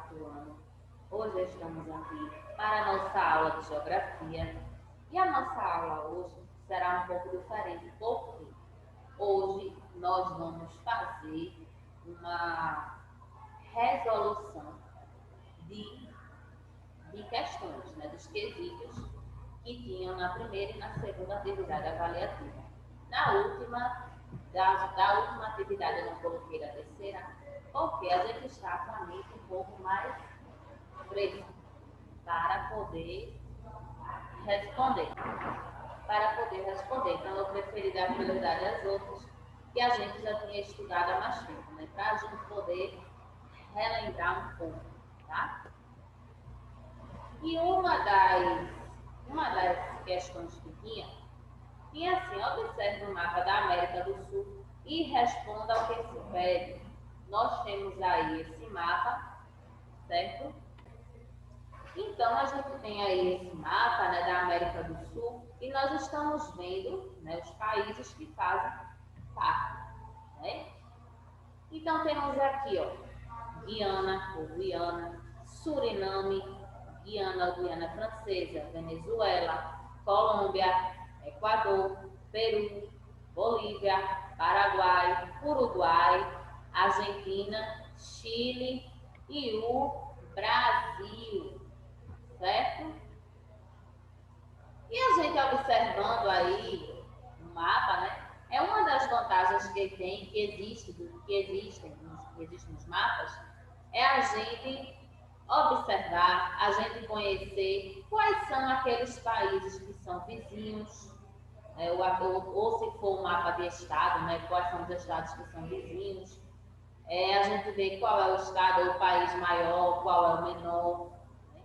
quarto ano. Hoje estamos aqui para a nossa aula de Geografia. E a nossa aula hoje será um pouco diferente, porque hoje nós vamos fazer uma resolução de questões, né, dos quesitos que tinham na primeira e na segunda atividade avaliativa. Da última atividade eu não coloquei a terceira, porque a gente está com a mente um pouco mais fresca para poder responder. Então eu preferi dar prioridade às outras, que a gente já tinha estudado há mais tempo, né? Para a gente poder relembrar um pouco, tá? E uma das questões que tinha assim: observe o mapa da América do Sul e responda ao que se pede. Nós temos aí esse mapa, certo? Então, a gente tem aí esse mapa, né, da América do Sul e nós estamos vendo, né, os países que fazem parte, né? Então, temos aqui, ó, Guiana ou Guiana, Suriname, Guiana ou Guiana Francesa, Venezuela, Colômbia, Equador, Peru, Bolívia, Paraguai, Uruguai, Argentina, Chile e o Brasil, certo? E a gente observando aí o mapa, né? É uma das vantagens que existem nos mapas, é a gente observar, a gente conhecer quais são aqueles países que são vizinhos, ou se for um mapa de estado, né? Quais são os estados que são vizinhos. A gente vê qual é o estado ou o país maior, qual é o menor, né?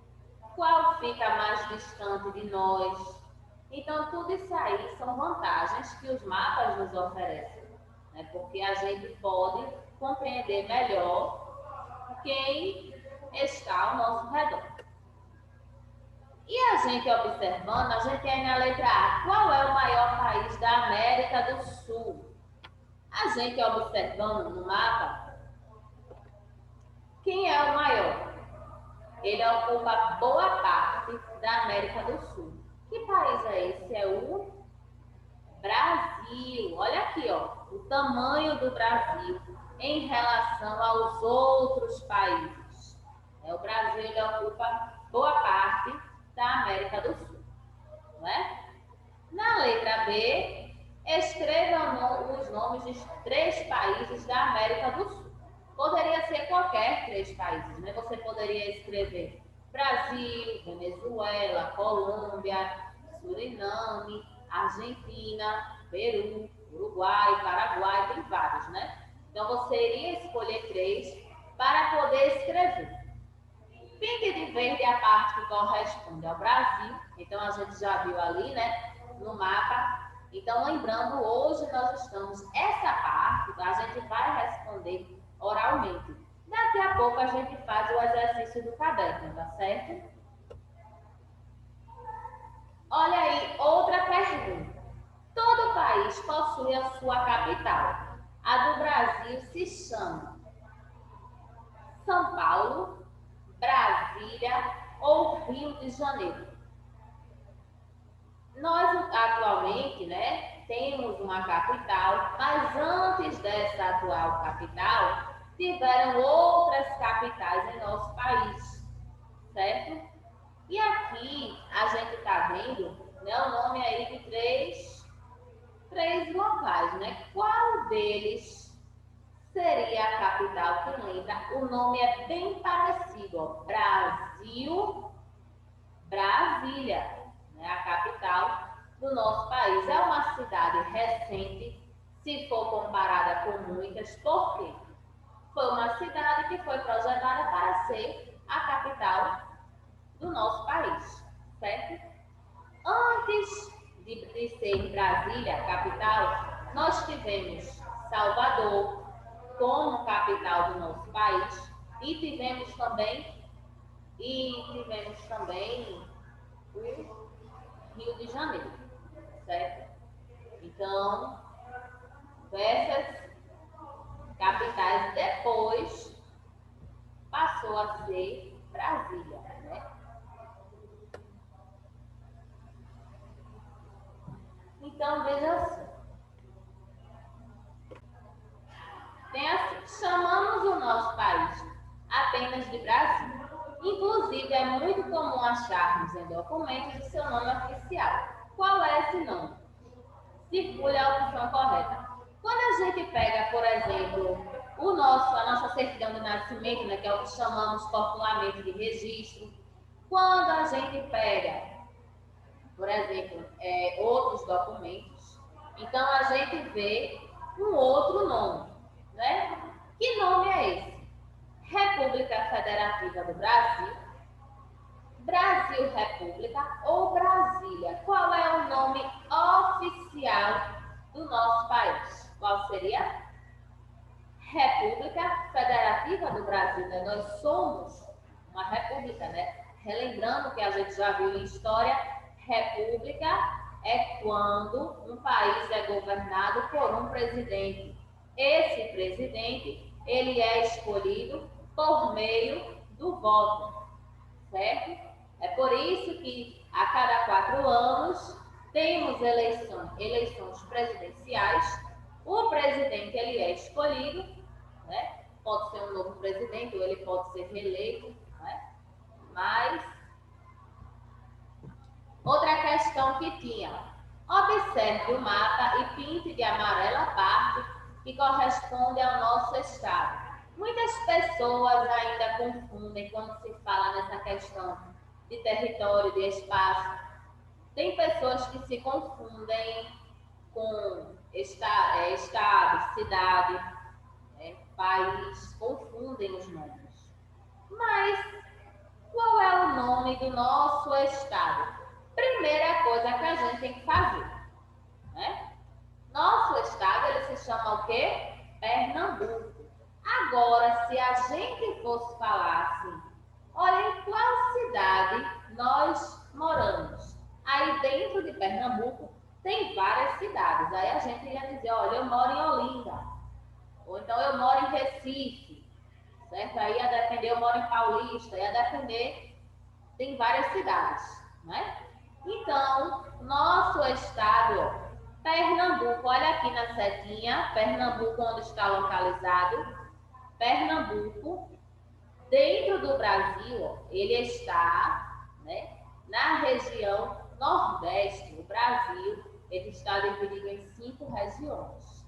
Qual fica mais distante de nós. Então, tudo isso aí são vantagens que os mapas nos oferecem, né? Porque a gente pode compreender melhor quem está ao nosso redor. E a gente observando, a gente aí na letra A, qual é o maior país da América do Sul? A gente observando no mapa, quem é o maior? Ele ocupa boa parte da América do Sul. Que país é esse? É o Brasil. Olha aqui, ó, o tamanho do Brasil em relação aos outros países. O Brasil ele ocupa boa parte da América do Sul, não é? Na letra B, escreva os nomes de 3 países da América do Sul. Poderia ser qualquer 3 países, né? Você poderia escrever Brasil, Venezuela, Colômbia, Suriname, Argentina, Peru, Uruguai, Paraguai, tem vários, né? Então você iria escolher 3 para poder escrever. Pinte de verde a parte que corresponde ao Brasil. Então a gente já viu ali, né, no mapa. Então lembrando, hoje nós estamos, essa parte a gente vai responder oralmente. Daqui a pouco a gente faz o exercício do caderno, tá certo? Olha aí, outra pergunta. Todo país possui a sua capital. A do Brasil se chama São Paulo, Brasília ou Rio de Janeiro. Nós atualmente, né, temos uma capital, mas antes dessa atual capital, tiveram outras capitais em nosso país, certo? E aqui a gente está vendo, né, o nome aí de três locais, né? Qual deles seria a capital que lembra? O nome é bem parecido, ó, Brasil, Brasília, né? A capital do nosso país. É uma cidade recente, se for comparada com muitas, porque foi uma cidade que foi projetada para ser a capital do nosso país, certo? Antes de ser Brasília, capital, nós tivemos Salvador como capital do nosso país e tivemos também o Rio de Janeiro, certo? Então, essas capitais depois passou pode ser Brasília, né? Então, veja só. Tem assim, chamamos o nosso país apenas de Brasil. Inclusive, é muito comum acharmos em documentos o seu nome oficial. Qual é esse nome? Circule a opção correta. Quando a gente pega, por exemplo, a nossa certidão de nascimento, né, que é o que chamamos popularmente de registro, quando a gente pega, por exemplo, outros documentos, então a gente vê um outro nome, né? Que nome é esse? República Federativa do Brasil, Brasil República ou Brasília? Qual é o nome oficial do nosso país? Qual seria? República Federativa do Brasil, né? Nós somos uma república, né? Relembrando que a gente já viu em história, república é quando um país é governado por um presidente. Esse presidente, ele é escolhido por meio do voto, certo? É por isso que a cada 4 anos temos eleições presidenciais. O presidente, ele é escolhido, né? Pode ser um novo presidente ou ele pode ser reeleito, né? Mas outra questão que tinha: observe o mapa e pinte de amarela a parte que corresponde ao nosso estado. Muitas pessoas ainda confundem quando se fala nessa questão de território, de espaço. Tem pessoas que se confundem com estado, cidade, país, confundem os nomes. Mas qual é o nome do nosso estado? Primeira coisa que a gente tem que fazer, né? Nosso estado, ele se chama o quê? Pernambuco. Agora, se a gente fosse falar assim, olha, em qual cidade nós moramos? Aí dentro de Pernambuco tem várias cidades. Aí a gente ia dizer, olha, eu moro em Olinda. Ou então eu moro em Recife. Certo? Aí ia depender, eu moro em Paulista. Ia depender, tem várias cidades, né? Então, nosso estado, ó, Pernambuco, olha aqui na setinha, Pernambuco onde está localizado. Pernambuco, dentro do Brasil, ó, ele está, né, na região nordeste. O Brasil, ele está dividido em 5 regiões.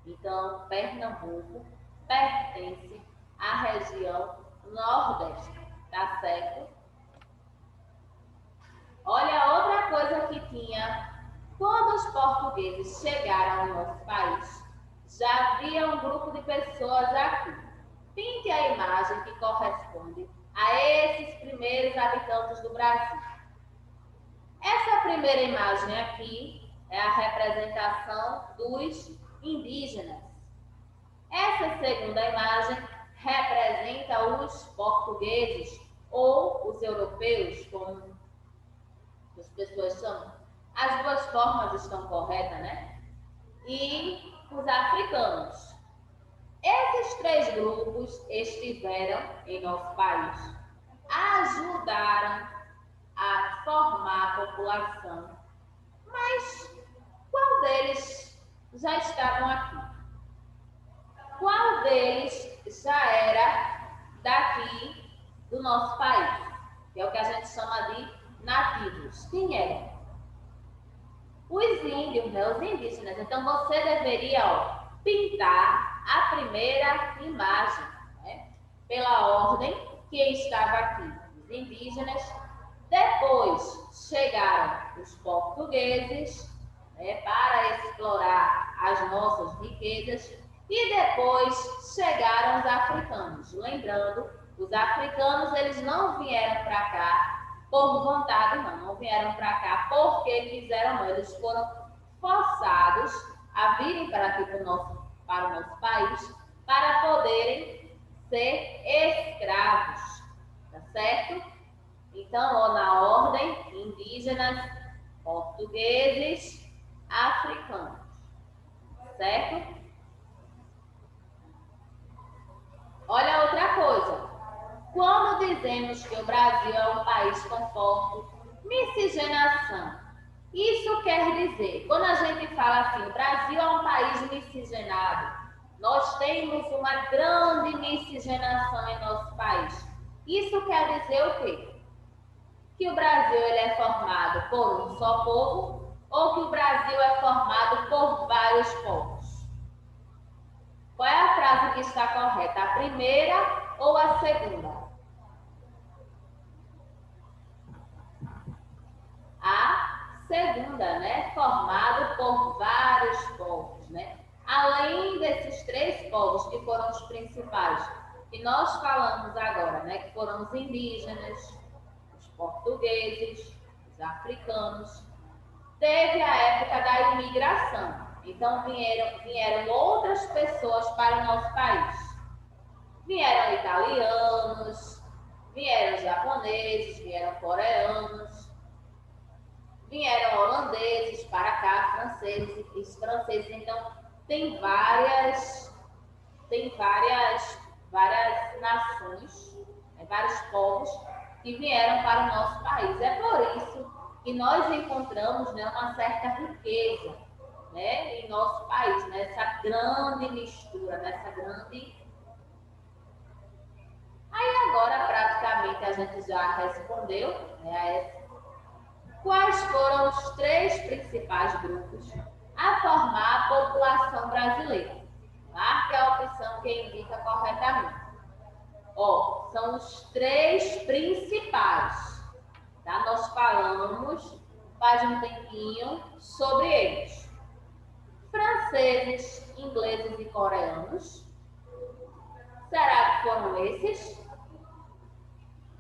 Então, Pernambuco pertence à região nordeste, tá certo? Olha, outra coisa que tinha, quando os portugueses chegaram ao nosso país, já havia um grupo de pessoas aqui. Pinte a imagem que corresponde a esses primeiros habitantes do Brasil. Essa primeira imagem aqui é a representação dos indígenas. Essa segunda imagem representa os portugueses ou os europeus, como as pessoas chamam. As duas formas estão corretas, né? E os africanos. Esses 3 grupos estiveram em nosso país, ajudaram a formar a população. Mas qual deles já estavam aqui? Qual deles já era daqui do nosso país? Que é o que a gente chama de nativos. Quem eram? Os índios, né? Os indígenas. Então você deveria, ó, pintar a primeira imagem, né? Pela ordem que estava aqui. Os indígenas. Depois chegaram os portugueses, né, para explorar as nossas riquezas. E depois chegaram os africanos. Lembrando, os africanos, eles não vieram para cá por vontade, não vieram para cá porque quiseram, não. Eles foram forçados a virem para aqui para o nosso país para poderem ser escravos, tá certo? Então, ó, na ordem, indígenas, portugueses, africanos, certo? Olha outra coisa. Quando dizemos que o Brasil é um país com forte miscigenação, isso quer dizer, quando a gente fala assim, o Brasil é um país miscigenado, nós temos uma grande miscigenação em nosso país. Isso quer dizer o quê? Que o Brasil ele é formado por um só povo ou que o Brasil é formado por vários povos? Qual é a frase que está correta? A primeira ou a segunda? A segunda, né? Formado por vários povos, né? Além desses três povos que foram os principais, que nós falamos agora, né? Que foram os indígenas, os portugueses, os africanos. Teve a época da imigração. Então vieram outras pessoas para o nosso país. Vieram italianos, vieram japoneses, vieram coreanos, vieram holandeses para cá, franceses. Então tem várias nações, vários povos que vieram para o nosso país. É por isso que nós encontramos, né, uma certa riqueza, né, em nosso país, nessa grande mistura, nessa grande... Aí agora praticamente a gente já respondeu, né, a essa. Quais foram os três principais grupos a formar a população brasileira? Marque a opção que indica corretamente. Ó, são os três principais, tá? Nós falamos faz um tempinho sobre eles. Franceses, ingleses e coreanos. Será que foram esses?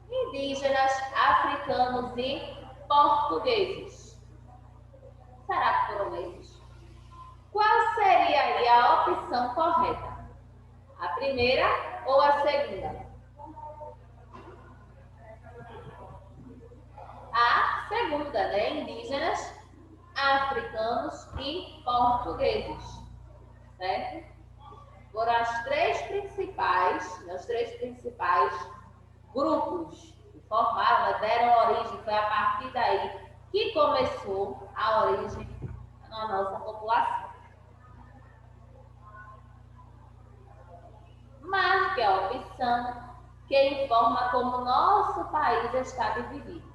Indígenas, africanos e portugueses. Será que foram esses? Qual seria aí a opção correta? A primeira ou a segunda? A segunda, né? Indígenas, africanos e portugueses. Certo? Foram as três principais, os três principais grupos que formaram, né, deram origem, foi a partir daí que começou a origem da nossa população. Marque a opção que informa como o nosso país está dividido.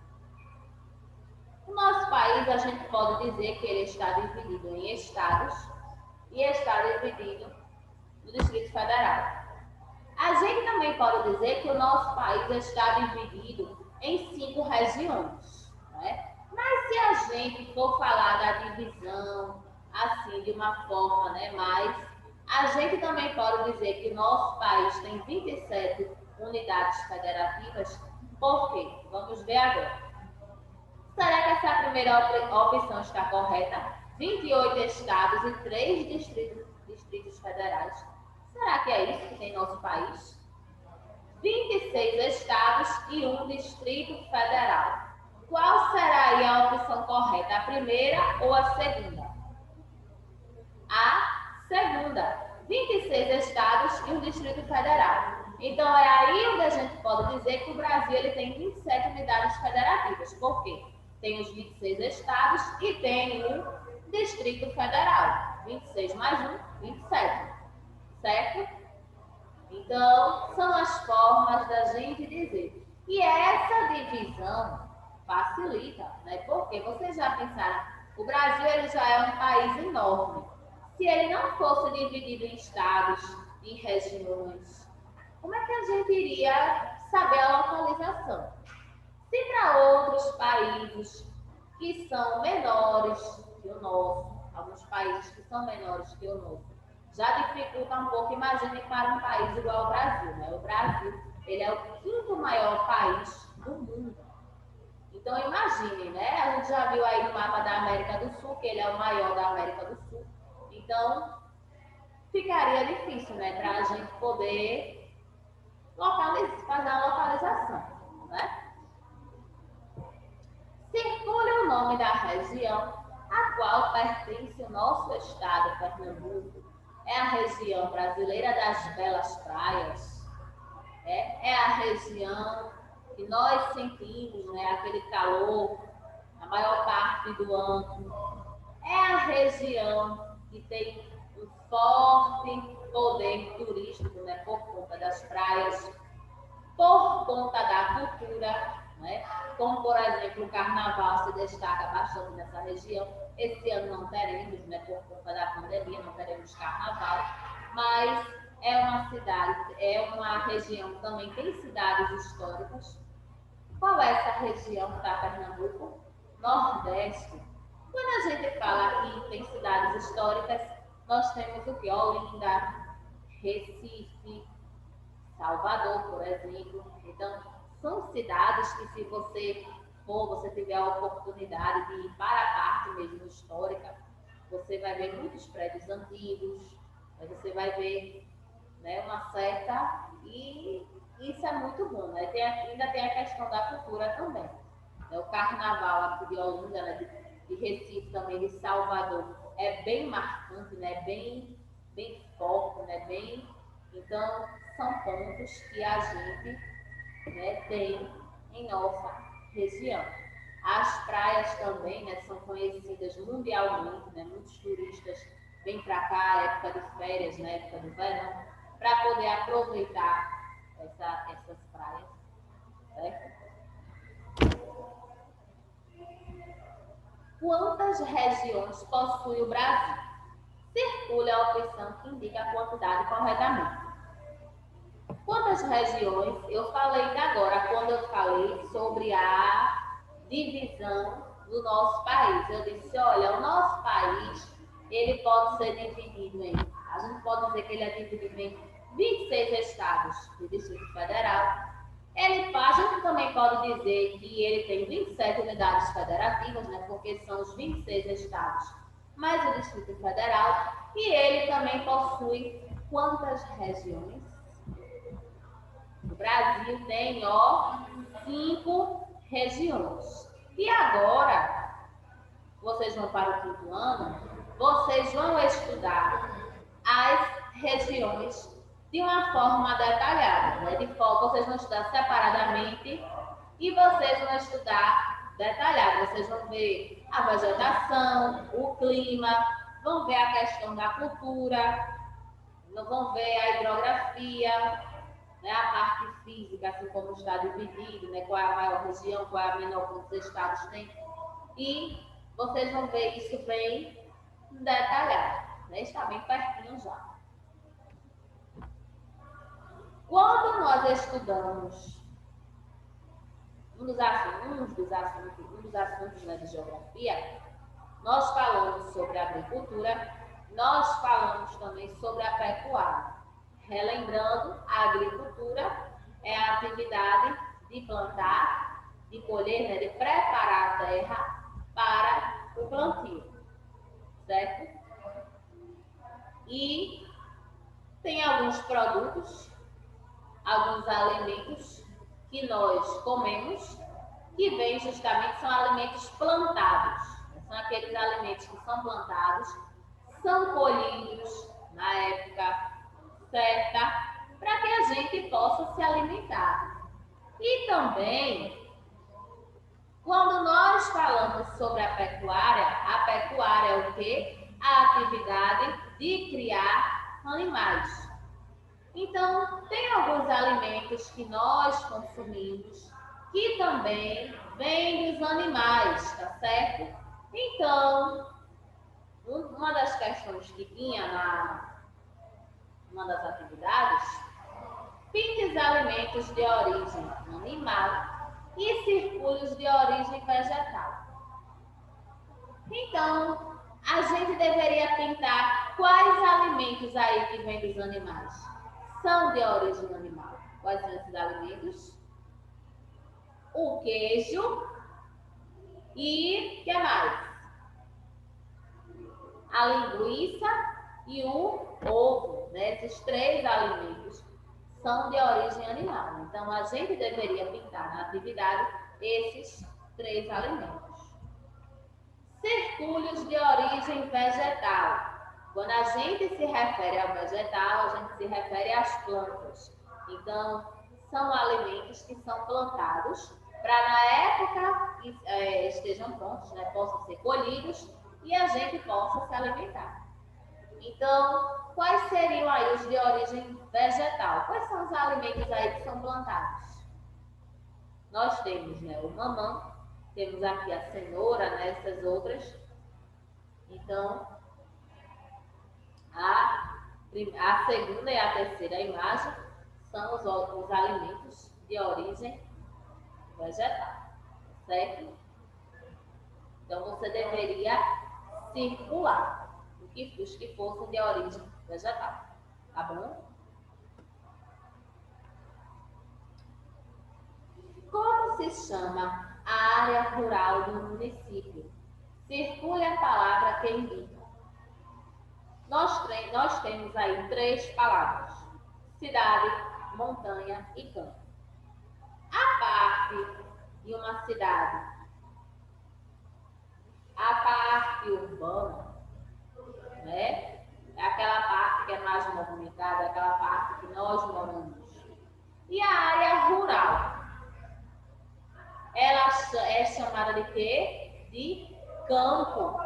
O nosso país, a gente pode dizer que ele está dividido em estados e está dividido no Distrito Federal. A gente também pode dizer que o nosso país está dividido em 5 regiões, né? Mas se a gente for falar da divisão, assim, de uma forma, né, a gente também pode dizer que o nosso país tem 27 unidades federativas. Por quê? Vamos ver agora. Será que essa primeira opção está correta? 28 estados e 3 distritos federais. Será que é isso que tem nosso país? 26 estados e 1 distrito federal. Qual será aí a opção correta? A primeira ou a segunda? A segunda. 26 estados e 1 distrito federal. Então é aí onde a gente pode dizer que o Brasil ele tem 27 unidades federativas. Por quê? Tem os 26 estados e tem o Distrito Federal. 26 mais 1, 27. Certo? Então, são as formas da gente dizer. E essa divisão facilita, né? Porque vocês já pensaram, o Brasil ele já é um país enorme. Se ele não fosse dividido em estados, em regiões, como é que a gente iria saber a localização? Se para outros países que são menores que o nosso, alguns países que são menores que o nosso, já dificulta um pouco, imagine para um país igual ao Brasil, né? O Brasil, ele é o 5º maior país do mundo. Então imagine, né? A gente já viu aí no mapa da América do Sul, que ele é o maior da América do Sul. Então, ficaria difícil, né? Para a gente poder fazer a localização, né? Circule o nome da região a qual pertence o nosso estado, Pernambuco. É a região brasileira das belas praias? É a região nós sentimos, né, aquele calor a maior parte do ano, é a região que tem um forte poder turístico, né, por conta das praias, por conta da cultura, né? Como, por exemplo, o carnaval se destaca bastante nessa região. Esse ano não teremos, né, por conta da pandemia, não teremos carnaval, mas é uma cidade, é uma região que também tem cidades históricas. Qual é essa região que está Pernambuco? Nordeste. Quando a gente fala que tem cidades históricas, nós temos o que? Olinda, Recife, Salvador, por exemplo. Então, são cidades que, se você for, você tiver a oportunidade de ir para a parte mesmo histórica, você vai ver muitos prédios antigos, você vai ver, né, uma certa. E isso é muito bom, né? Ainda tem a questão da cultura também. O carnaval aqui de Olinda, né, de Recife também, de Salvador, é bem marcante, né? Bem forte, né? Então, são pontos que a gente, né, tem em nossa região. As praias também, né, são conhecidas mundialmente, né? Muitos turistas vêm para cá, época de férias, né, época do verão, para poder aproveitar essas praias, certo? Quantas regiões possui o Brasil? Circule a opção que indica a quantidade corretamente. Quantas regiões? Eu falei ainda agora, quando eu falei sobre a divisão do nosso país. Eu disse, olha, o nosso país, ele pode ser dividido em, a gente pode dizer que ele é dividido em 26 estados do Distrito Federal. A gente também pode dizer que ele tem 27 unidades federativas, né, porque são os 26 estados, mais o Distrito Federal, e ele também possui quantas regiões? O Brasil tem, 5 regiões. E agora, vocês vão para o quinto ano, vocês vão estudar as regiões de uma forma detalhada, né? Vocês vão estudar separadamente e vocês vão estudar detalhado. Vocês vão ver a vegetação, o clima, vão ver a questão da cultura, vão ver a hidrografia, né, a parte física, assim como está dividido, né, qual é a maior região, qual é a menor, quantos estados tem. E vocês vão ver isso bem detalhado, né? Está bem pertinho já. Quando nós estudamos um dos assuntos, né, de geografia, nós falamos sobre a agricultura, nós falamos também sobre a pecuária. Relembrando, a agricultura é a atividade de plantar, de colher, né, de preparar a terra para o plantio, certo? E tem alguns produtos, alguns alimentos que nós comemos, que vêm justamente, são alimentos plantados. São aqueles alimentos que são plantados, são colhidos na época certa, para que a gente possa se alimentar. E também, quando nós falamos sobre a pecuária é o quê? A atividade de criar animais. Então, tem alguns alimentos que nós consumimos que também vêm dos animais, tá certo? Então, uma das questões que tinha uma das atividades, pinte os alimentos de origem animal e circule-os de origem vegetal. Então, a gente deveria pintar quais alimentos aí que vêm dos animais são de origem animal. Quais são esses alimentos? O queijo e o que mais? A linguiça e o ovo, né? Esses 3 alimentos são de origem animal. Então, a gente deveria pintar na atividade esses 3 alimentos. Circule-os de origem vegetal. Quando a gente se refere ao vegetal, a gente se refere às plantas. Então, são alimentos que são plantados para na época que estejam prontos, né, possam ser colhidos e a gente possa se alimentar. Então, quais seriam aí os de origem vegetal? Quais são os alimentos aí que são plantados? Nós temos, né, o mamão, temos aqui a cenoura, né, essas outras. Então, a segunda e a terceira imagem são os alimentos de origem vegetal, certo? Então, você deveria circular os que fossem de origem vegetal, tá bom? Como se chama a área rural do município? Circule a palavra que indica. Nós temos aí 3 palavras: cidade, montanha e campo. A parte de uma cidade, a parte urbana, né? É aquela parte que é mais movimentada, aquela parte que nós moramos. E a área rural, ela é chamada de quê? De campo,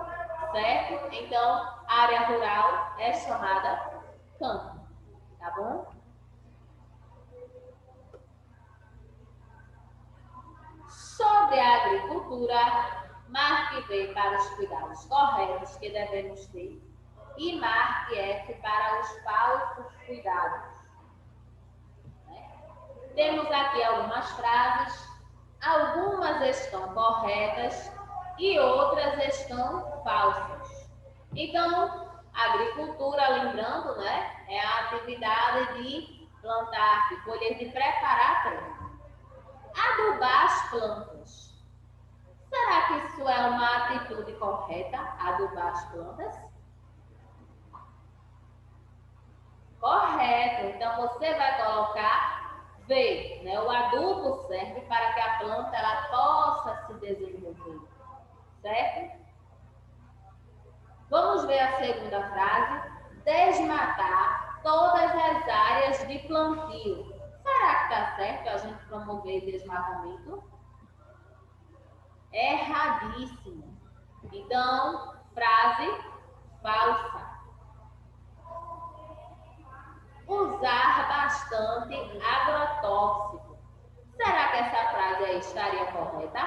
certo? Então, a área rural é chamada campo, tá bom? Sobre a agricultura, marque V para os cuidados corretos que devemos ter e marque F para os falsos cuidados. Temos aqui algumas frases, algumas estão corretas e outras estão falsas. Então, agricultura, lembrando, né, é a atividade de plantar, de colher, de preparar a terra. Adubar as plantas. Será que isso é uma atitude correta, adubar as plantas? Correto. Então, você vai colocar V, né? O adubo serve para que a planta ela possa se desenvolver, certo? Vamos ver a segunda frase. Desmatar todas as áreas de plantio. Será que está certo a gente promover desmatamento? Erradíssimo. Então, frase falsa. Usar bastante agrotóxico. Será que essa frase aí estaria correta?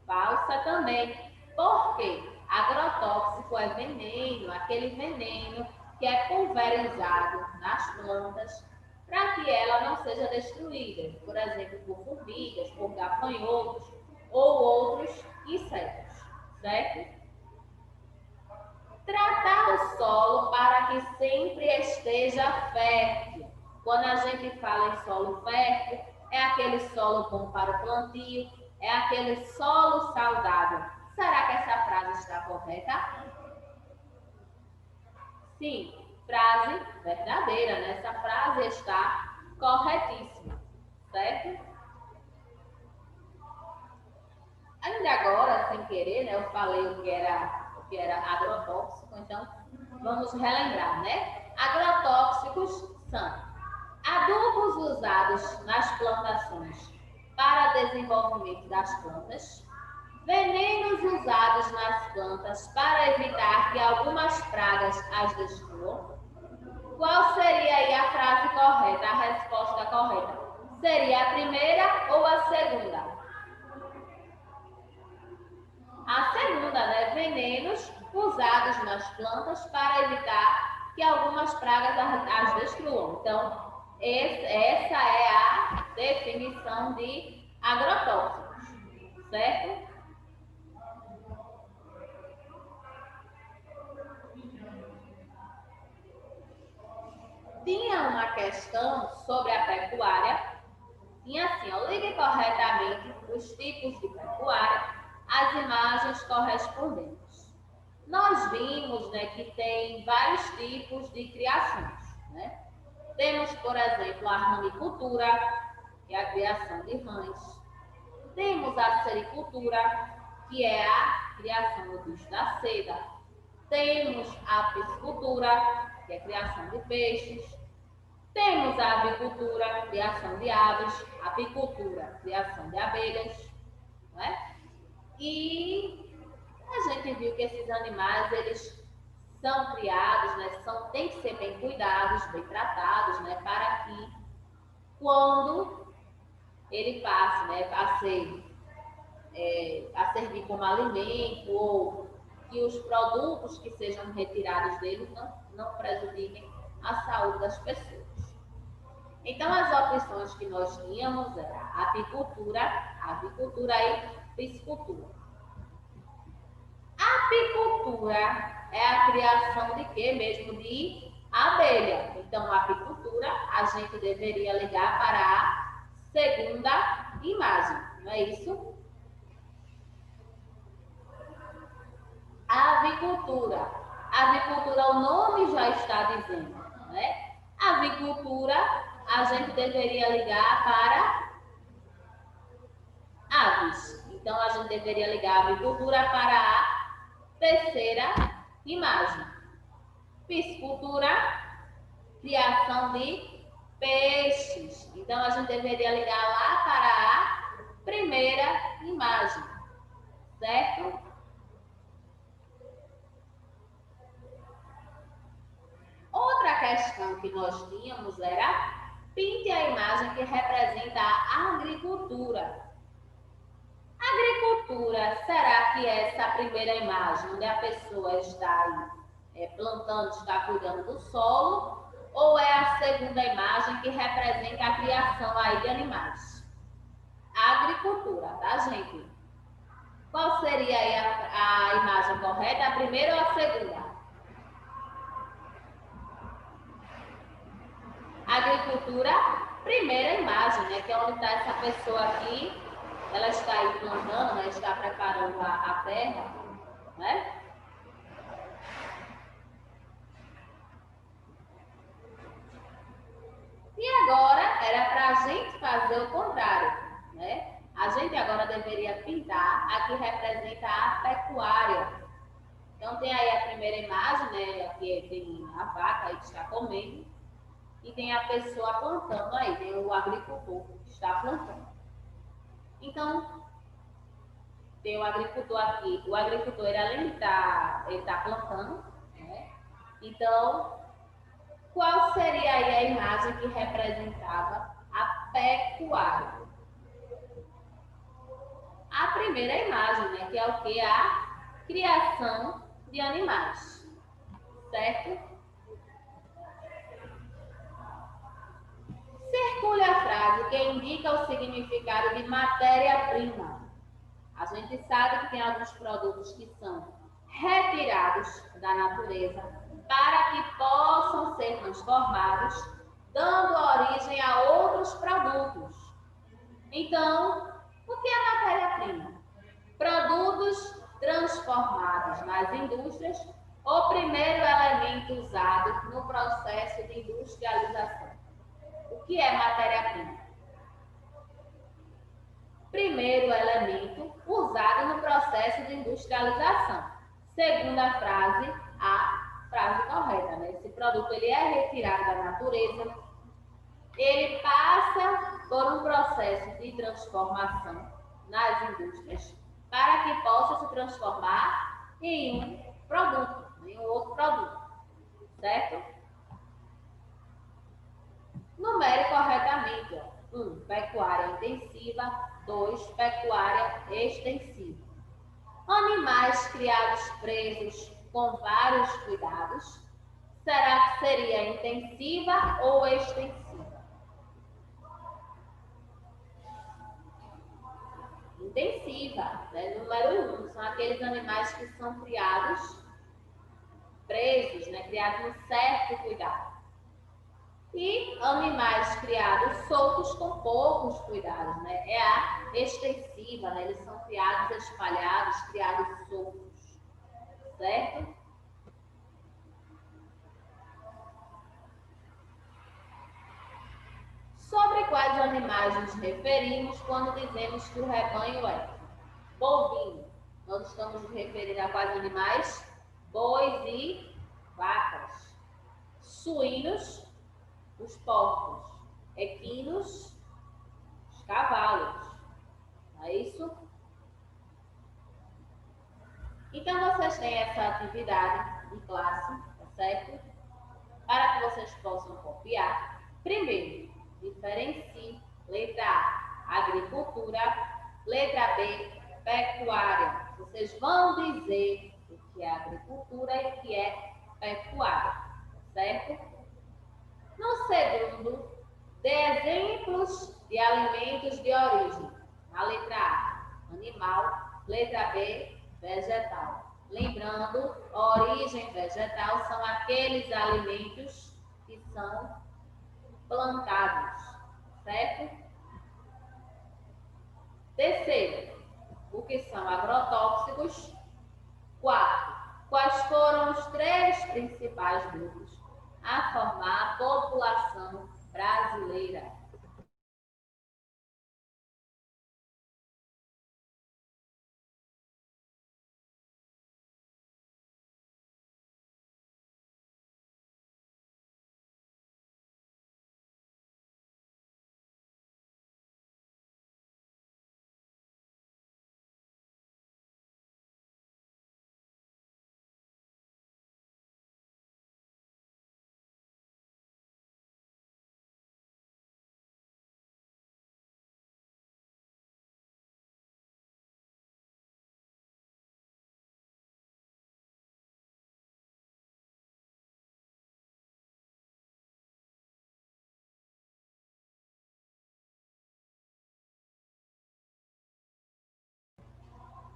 Falsa também. Por quê? Agrotóxico é veneno, aquele veneno que é pulverizado nas plantas para que ela não seja destruída, por exemplo, por formigas, por gafanhotos ou outros insetos, certo? Tratar o solo para que sempre esteja fértil. Quando a gente fala em solo fértil, é aquele solo bom para o plantio, é aquele solo saudável. Será que essa frase está correta? Sim, frase verdadeira, né? Essa frase está corretíssima, certo? Ainda agora, sem querer, né? Eu falei o que era agrotóxico, então vamos relembrar, né? Agrotóxicos são adubos usados nas plantações para desenvolvimento das plantas, venenos usados nas plantas para evitar que algumas pragas as destruam. Qual seria aí a frase correta, a resposta correta? Seria a primeira ou a segunda? A segunda, né? Venenos usados nas plantas para evitar que algumas pragas as destruam. Então, essa é a definição de agrotóxicos, certo? Tinha uma questão sobre a pecuária, tinha assim, ó, ligue corretamente os tipos de pecuária, as imagens correspondentes. Nós vimos, né, que tem vários tipos de criações, né? Temos, por exemplo, a ramicultura, que é a criação de rãs. Temos a sericultura, que é a criação do bicho da seda. Temos a piscicultura, que é a criação de peixes. Temos a avicultura, criação de aves, apicultura, criação de abelhas, não é? E a gente viu que esses animais, eles são criados, né? Tem que ser bem cuidados, bem tratados, né? Para que quando ele passe, né? A servir como alimento ou que os produtos que sejam retirados deles não prejudiquem a saúde das pessoas. Então, as opções que nós tínhamos era apicultura, avicultura e piscicultura. A apicultura é a criação de quê mesmo? De abelha. Então, a apicultura, a gente deveria ligar para a segunda imagem, não é isso? A avicultura. A avicultura, o nome já está dizendo, né? A avicultura, a gente deveria ligar para aves. Então, a gente deveria ligar a avicultura para a terceira imagem. Piscicultura, criação de peixes. Então, a gente deveria ligar lá para a primeira imagem, certo? Outra questão que nós tínhamos era pinte a imagem que representa a agricultura. Agricultura, será que é essa primeira imagem, onde a pessoa está plantando, está cuidando do solo, ou é a segunda imagem que representa a criação aí de animais? A agricultura, tá, gente? Qual seria aí a imagem correta, a primeira ou a segunda? Agricultura, primeira imagem, né? Que é onde está essa pessoa aqui, ela está aí plantando, né? Está preparando a terra, né? E agora era para a gente fazer o contrário, né? A gente agora deveria pintar a que representa a pecuária. Então tem aí a primeira imagem, né? Aqui tem a vaca aí que está comendo. E tem a pessoa plantando aí, tem o agricultor que está plantando. Então, tem o agricultor aqui. O agricultor, ele, além de estar plantando, né? Então, qual seria aí a imagem que representava a pecuária? A primeira imagem, né? Que é o que? A criação de animais, certo? Circule a frase que indica o significado de matéria-prima. A gente sabe que tem alguns produtos que são retirados da natureza para que possam ser transformados, dando origem a outros produtos. Então, o que é matéria-prima? Produtos transformados nas indústrias, o primeiro elemento usado no processo de industrialização. O que é matéria-prima? Primeiro elemento usado no processo de industrialização. Segunda frase, a frase correta, né? Esse produto ele é retirado da natureza, ele passa por um processo de transformação nas indústrias para que possa se transformar em um produto, em um outro produto, certo? Numere corretamente. 1. Pecuária intensiva. 2. Pecuária extensiva. Animais criados presos com vários cuidados. Será que seria intensiva ou extensiva? Intensiva, né? Número 1. São aqueles animais que são criados presos, né? Criados com certo cuidado. E animais criados soltos com poucos cuidados, né? É a extensiva, né? Eles são criados espalhados, criados soltos, certo? Sobre quais animais nos referimos quando dizemos que o rebanho é bovino? Nós estamos nos referindo a quais animais? Bois e vacas. Suínos, os porcos. Equinos, os cavalos. Não é isso? Então, vocês têm essa atividade de classe, tá certo? Para que vocês possam copiar. Primeiro, diferencie. Letra A, agricultura. Letra B, pecuária. Vocês vão dizer o que é agricultura e o que é pecuária, certo? No segundo, dê exemplos de alimentos de origem. Na letra A, animal. Letra B, vegetal. Lembrando, origem vegetal são aqueles alimentos que são plantados, certo? Terceiro, o que são agrotóxicos. Quarto, quais foram os três principais grupos a formar a população brasileira?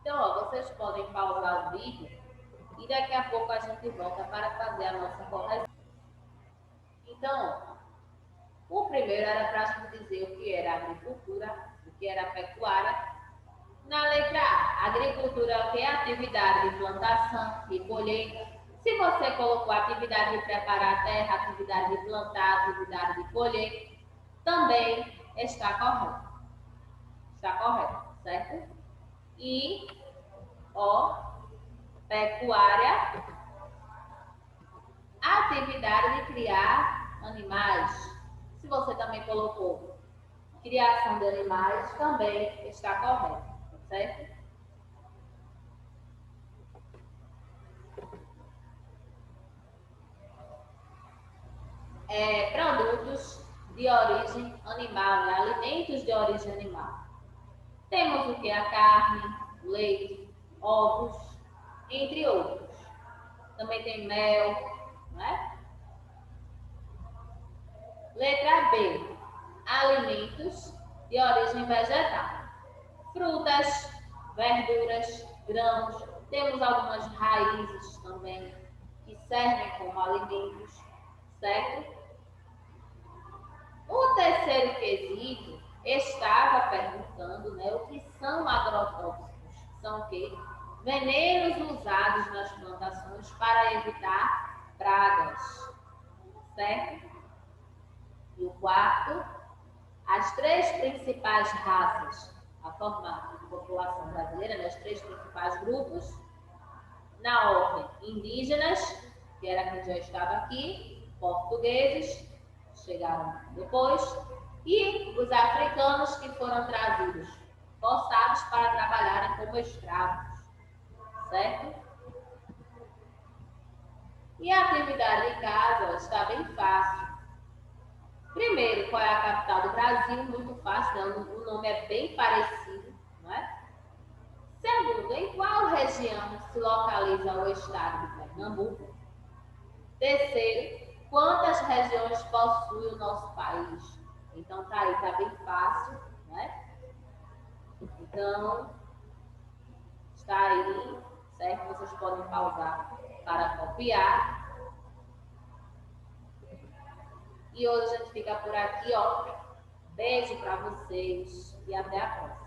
Então, ó, vocês podem pausar o vídeo e daqui a pouco a gente volta para fazer a nossa correção. Então, o primeiro era para a gente dizer o que era agricultura, o que era pecuária. Na letra A, agricultura é o que? Atividade de plantação e colheita. Se você colocou atividade de preparar a terra, atividade de plantar, atividade de colher, também está correto. Está correto, certo? E, ó, pecuária, atividade de criar animais. Se você também colocou criação de animais, também está correto, certo? Produtos de origem animal, né? Alimentos de origem animal. Temos o que? A carne, leite, ovos, entre outros. Também tem mel, né? Letra B, alimentos de origem vegetal. Frutas, verduras, grãos. Temos algumas raízes também que servem como alimentos, certo? O terceiro quesito estava perguntando, né, o que são agrotóxicos. São o quê? Venenos usados nas plantações para evitar pragas, certo? E o quarto, as três principais raças a formar a população brasileira, né, os três principais grupos, na ordem indígenas, que era quem já estava aqui, portugueses, chegaram depois, e os africanos que foram trazidos, forçados para trabalharem como escravos, certo? E a atividade de casa está bem fácil. Primeiro, qual é a capital do Brasil? Muito fácil, né? O nome é bem parecido, não é? Segundo, em qual região se localiza o estado de Pernambuco? Terceiro, quantas regiões possui o nosso país? Então, tá aí, tá bem fácil, né? Então, está aí, certo? Vocês podem pausar para copiar. E hoje a gente fica por aqui, ó. Beijo para vocês e até a próxima.